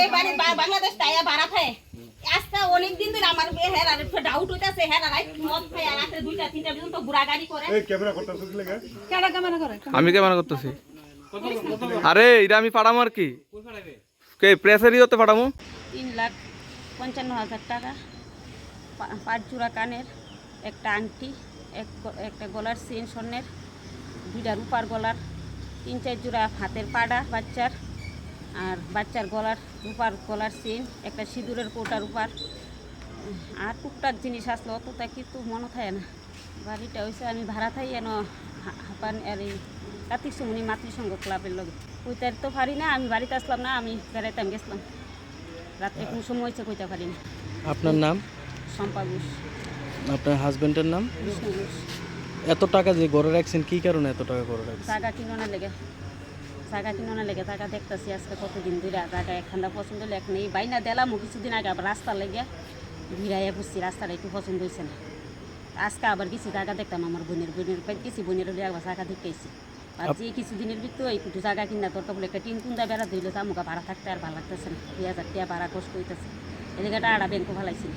এই বাড়ি বাংলাদেশ তাই ভাড়া খায় আজকে অনেক দিন ধরে আমার হের আর একটু ডাউট হইতাছে হের আর মদ খায় আর রাতে 2টা 3টা পর্যন্ত বুড়া গাড়ি করে এই ক্যামেরা করতেছ কি লাগা কেডা ক্যামেরা করে আমি ক্যামেরা করতেছি আরে এটা আমি পাঠামো আর কি কে প্রেসারি হতে পাঠামো 3,55,000 টাকা 5 জোড়া কানের একটা আংটি একটা গলার চেন স্বর্ণের 2টা রূপার গলার 3-4 জোড়া হাতের পাড়া বাচ্চার আর বাচ্চার গলার রূপার গলার চেন একটা সিঁদুরের কোটা রূপার আর টুকটাক জিনিস আসলো অতটা কিন্তু মনে থাকে না বাড়িটা হয়েছে আমি ভাড়া থাই এন হাপান আর এই কার্তিক সুমনি মাতৃসংঘ ক্লাবের লগে কইতে তো পারি না আমি বাড়িতে আসলাম না আমি বেড়াইতাম গেছিলাম রাত্রে কোন সময় হয়েছে কইতে পারি না আপনার নাম শম্পা ঘোষ আপনার হাজবেন্ডের নাম বিষ্ণু ঘোষ এত টাকা যে গড়ে রাখছেন কি কারণে এত টাকা গড়ে রাখছেন জায়গা কিনোনা লেগে জায়গা দেখতেছি আজকে কতদিন ধরে জায়গা একখানা পছন্দ হলে এখন এই বাইনা দিলামও কিছুদিন আগে আবার রাস্তা লেগে ভিড়াইয়া বুঝছি রাস্তাটা একটু পছন্দ হয়েছে না আজকে আবার কিছু জায়গা দেখতাম আমার বোনের কিছু বোনের আবার জায়গা দেখতেছি আর যে কিছুদিনের ভিতরে একটু জায়গা কিনা দরকার বলে একটা টিন কুন্দা বেড়া দিলে জামুকা ভাড়া থাকতে আর ভালো লাগতেছে না 2,000 টাকা ভাড়া কষ্ট হইতেছে এদিকে একটা আড়া ব্যাংকও ভালাইছিল